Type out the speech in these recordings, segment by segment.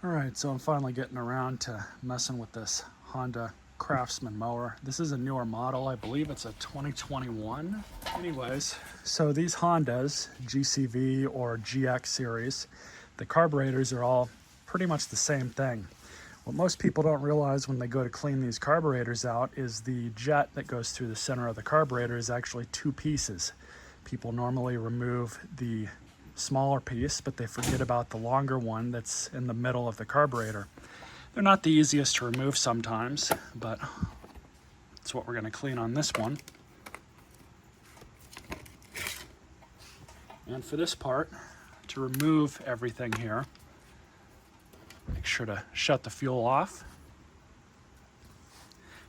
Alright, so I'm finally getting around to messing with this Honda Craftsman mower. This is a newer model. I believe it's a 2021. Anyways, so these Hondas, GCV or GX series, the carburetors are all pretty much the same thing. What most people don't realize when they go to clean these carburetors out is the jet that goes through the center of the carburetor is actually two pieces. People normally remove the smaller piece, but they forget about the longer one that's in the middle of the carburetor. They're not the easiest to remove sometimes, but that's what we're going to clean on this one. And for this part, to remove everything here, make sure to shut the fuel off.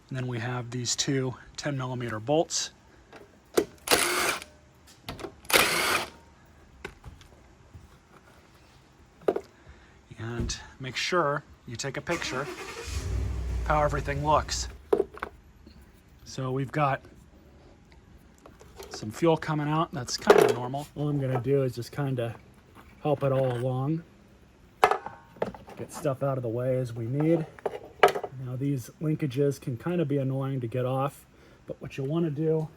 And then we have these two 10mm bolts. And make sure you take a picture of how everything looks. So we've got some fuel coming out. That's kind of normal. All I'm gonna do is just kind of help it all along. Get stuff out of the way as we need. Now these linkages can kind of be annoying to get off, but what you'll want to do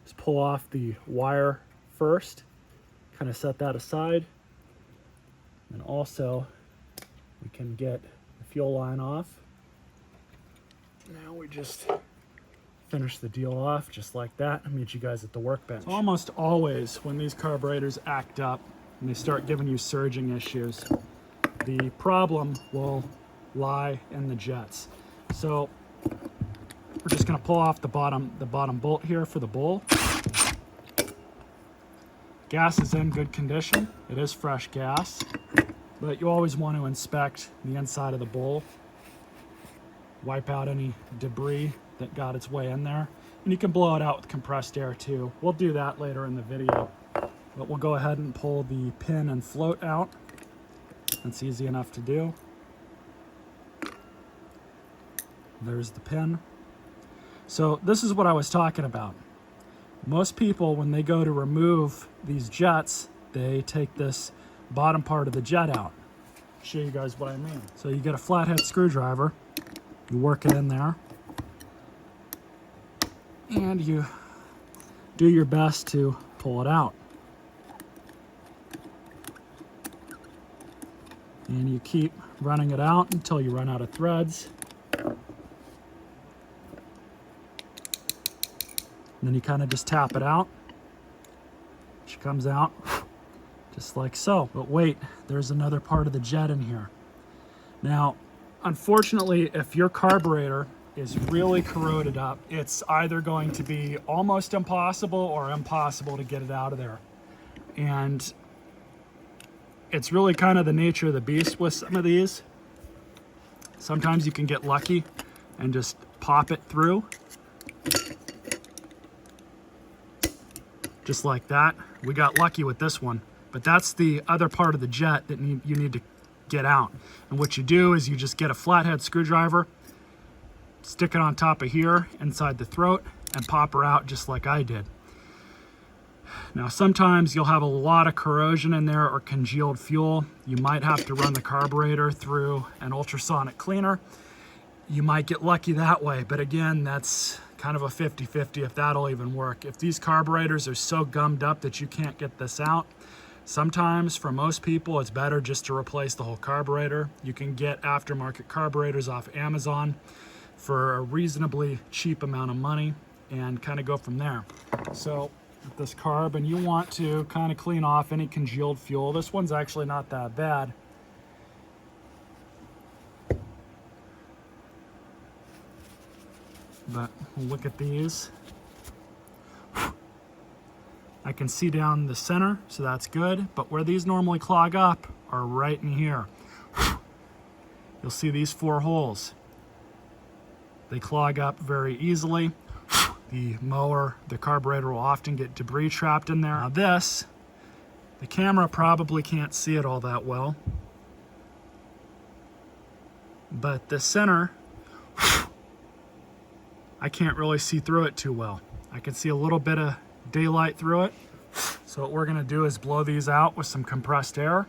is pull off the wire first, kind of set that aside. And also, we can get the fuel line off. Now we just finish the deal off just like that. I'll meet you guys at the workbench. So almost always when these carburetors act up and they start giving you surging issues, the problem will lie in the jets. So we're just gonna pull off the bottom bolt here for the bowl. Gas is in good condition. It is fresh gas, but you always want to inspect the inside of the bowl, wipe out any debris that got its way in there, and you can blow it out with compressed air too. We'll do that later in the video, but we'll go ahead and pull the pin and float out. That's easy enough to do. There's the pin. So this is what I was talking about. Most people, when they go to remove these jets, they take this bottom part of the jet out. I'll show you guys what I mean. So you get a flathead screwdriver, you work it in there, and you do your best to pull it out. And you keep running it out until you run out of threads. And then you kind of just tap it out. She comes out just like so. But wait, there's another part of the jet in here. Now, unfortunately, if your carburetor is really corroded up, it's either going to be almost impossible or impossible to get it out of there. And it's really kind of the nature of the beast with some of these. Sometimes you can get lucky and just pop it through. Just like that. We got lucky with this one, but that's the other part of the jet that you need to get out. And what you do is you just get a flathead screwdriver, stick it on top of here inside the throat, and pop her out just like I did. Now sometimes you'll have a lot of corrosion in there or congealed fuel. You might have to run the carburetor through an ultrasonic cleaner. You might get lucky that way, but again, that's kind of a 50-50 if that'll even work. If these carburetors are so gummed up that you can't get this out, sometimes for most people it's better just to replace the whole carburetor. You can get aftermarket carburetors off Amazon for a reasonably cheap amount of money and kind of go from there. So with this carb, and you want to kind of clean off any congealed fuel. This one's actually not that bad. But we'll look at these. I can see down the center, so that's good. But where these normally clog up are right in here. You'll see these 4 holes. They clog up very easily. The mower, the carburetor will often get debris trapped in there. Now this, the camera probably can't see it all that well. But the center, I can't really see through it too well. I can see a little bit of daylight through it. So what we're gonna do is blow these out with some compressed air.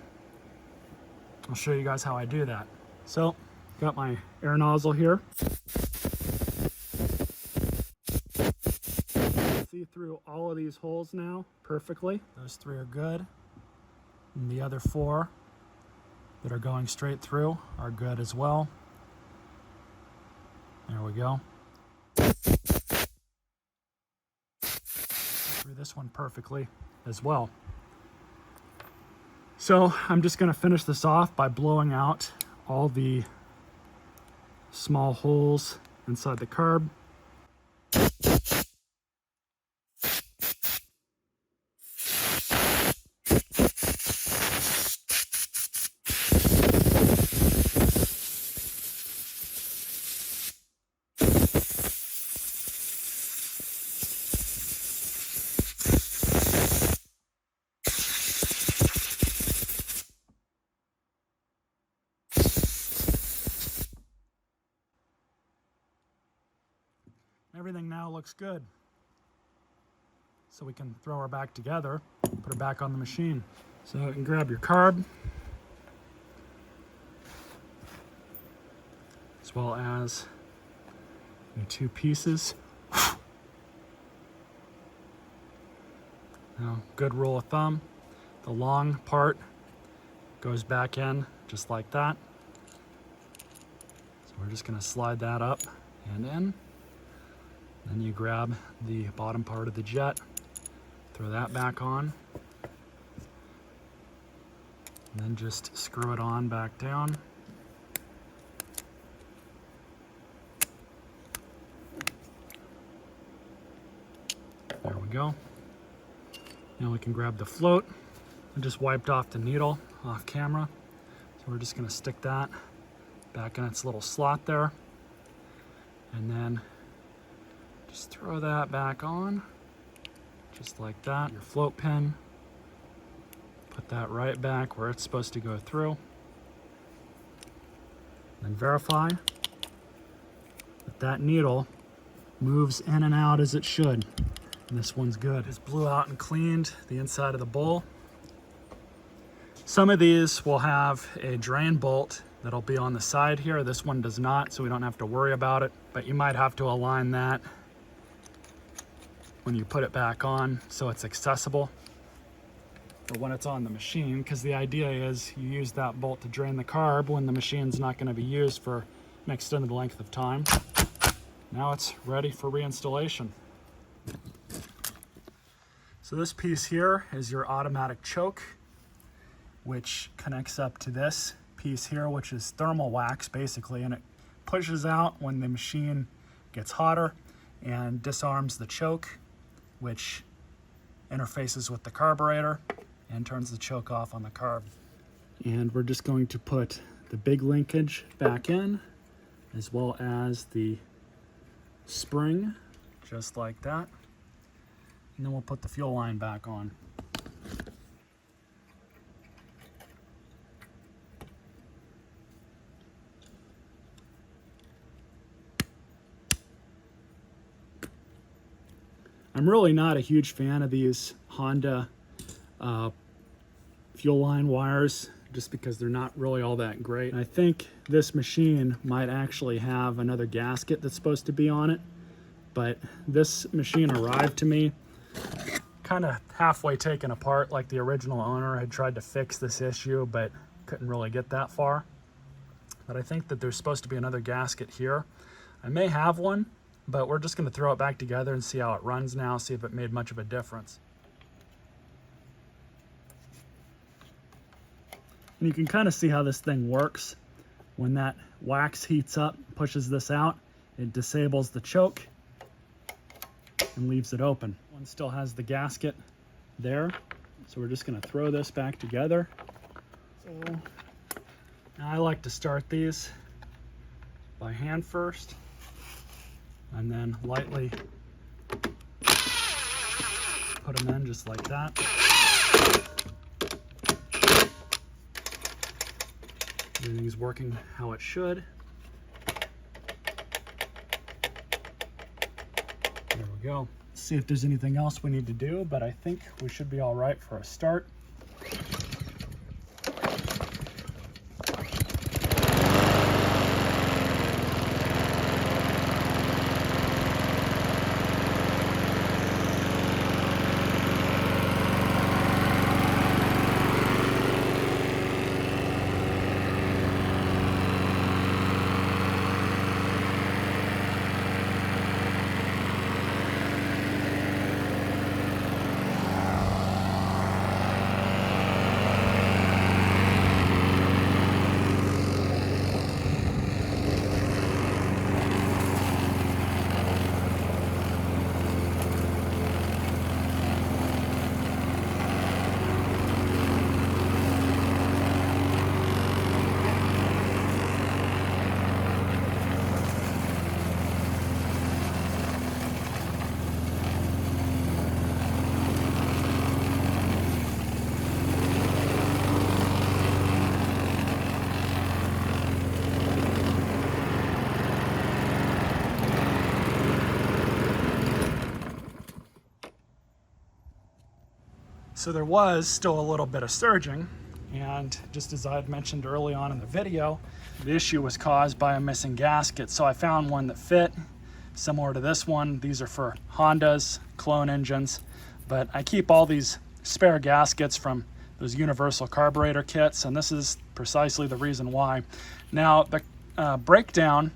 I'll show you guys how I do that. So, got my air nozzle here. See through all of these holes now perfectly. Those 3 are good. And the other 4 that are going straight through are good as well. There we go. Through this one perfectly as well. So I'm just going to finish this off by blowing out all the small holes inside the carb. Everything now looks good. So we can throw her back together, put her back on the machine. So you can grab your carb, as well as your 2 pieces. Now, good rule of thumb, the long part goes back in just like that. So we're just going to slide that up and in. Then you grab the bottom part of the jet, throw that back on, and then just screw it on back down. There we go. Now we can grab the float. I just wiped off the needle off camera. So we're just going to stick that back in its little slot there. And then just throw that back on, just like that. Your float pin, put that right back where it's supposed to go through. Then verify that that needle moves in and out as it should. And this one's good. Just blew out and cleaned the inside of the bowl. Some of these will have a drain bolt that'll be on the side here. This one does not, so we don't have to worry about it. But you might have to align that when you put it back on so it's accessible for when it's on the machine, because the idea is you use that bolt to drain the carb when the machine's not going to be used for an extended length of time. Now it's ready for reinstallation. So this piece here is your automatic choke, which connects up to this piece here, which is thermal wax basically, and it pushes out when the machine gets hotter and disarms the choke, which interfaces with the carburetor and turns the choke off on the carb. And we're just going to put the big linkage back in, as well as the spring, just like that. And then we'll put the fuel line back on. I'm really not a huge fan of these Honda fuel line wires, just because they're not really all that great. And I think this machine might actually have another gasket that's supposed to be on it, but this machine arrived to me kind of halfway taken apart, like the original owner had tried to fix this issue but couldn't really get that far. But I think that there's supposed to be another gasket here. I may have one, but we're just going to throw it back together and see how it runs now, see if it made much of a difference. And you can kind of see how this thing works. When that wax heats up, pushes this out, it disables the choke and leaves it open. One still has the gasket there, so we're just going to throw this back together. So now I like to start these by hand first, and then lightly put them in just like that. Everything's working how it should. There we go. Let's see if there's anything else we need to do, but I think we should be all right for a start. So there was still a little bit of surging, and just as I had mentioned early on in the video, the issue was caused by a missing gasket. So I found one that fit, similar to this one. These are for Honda's clone engines, but I keep all these spare gaskets from those universal carburetor kits, and this is precisely the reason why. Now, the breakdown,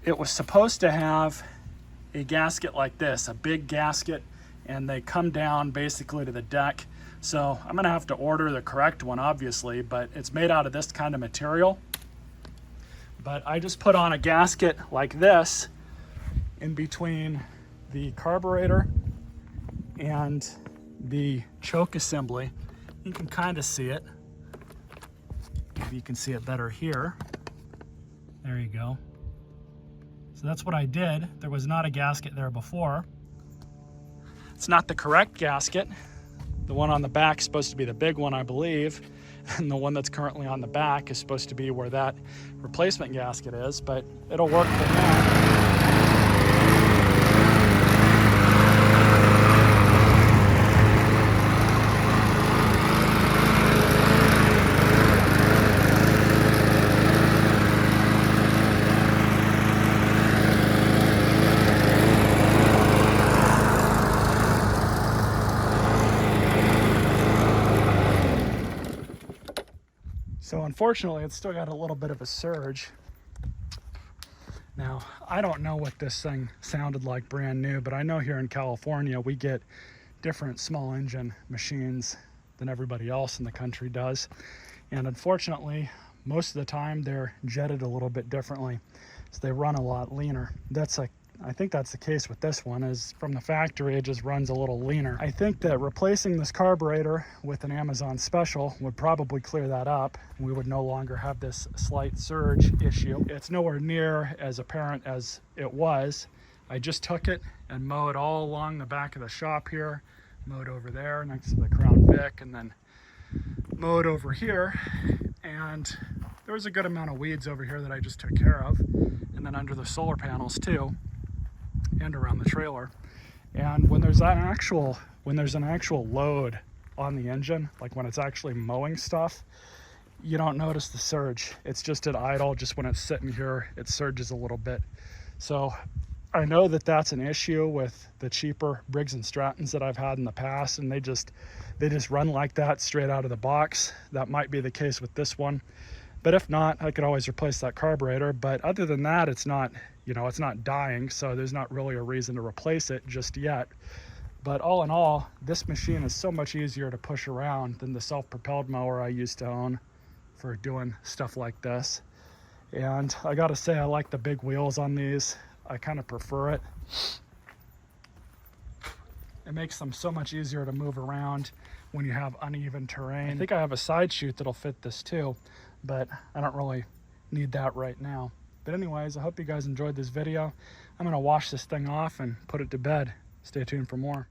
it was supposed to have a gasket like this, a big gasket, and they come down basically to the deck. So I'm gonna have to order the correct one, obviously, but it's made out of this kind of material. But I just put on a gasket like this in between the carburetor and the choke assembly. You can kind of see it. Maybe you can see it better here. There you go. So that's what I did. There was not a gasket there before. It's not the correct gasket. The one on the back is supposed to be the big one, I believe. And the one that's currently on the back is supposed to be where that replacement gasket is, but it'll work for now. So unfortunately, it's still got a little bit of a surge. Now, I don't know what this thing sounded like brand new, but I know here in California, we get different small engine machines than everybody else in the country does. And unfortunately, most of the time they're jetted a little bit differently, so they run a lot leaner. I think that's the case with this one, is from the factory, it just runs a little leaner. I think that replacing this carburetor with an Amazon special would probably clear that up. We would no longer have this slight surge issue. It's nowhere near as apparent as it was. I just took it and mowed all along the back of the shop here, mowed over there next to the Crown Vic, and then mowed over here. And there was a good amount of weeds over here that I just took care of. And then under the solar panels too, and around the trailer. And when there's an actual load on the engine, like when it's actually mowing stuff, you don't notice the surge. It's just at idle. Just when it's sitting here, it surges a little bit. So I know that that's an issue with the cheaper Briggs & Strattons that I've had in the past, and they just run like that straight out of the box. That might be the case with this one, but if not, I could always replace that carburetor. But other than that, it's not, it's not dying, so there's not really a reason to replace it just yet. But all in all, this machine is so much easier to push around than the self-propelled mower I used to own for doing stuff like this. And I gotta say, I like the big wheels on these. I kind of prefer it. It makes them so much easier to move around when you have uneven terrain. I think I have a side chute that'll fit this too, but I don't really need that right now. But anyways, I hope you guys enjoyed this video. I'm gonna wash this thing off and put it to bed. Stay tuned for more.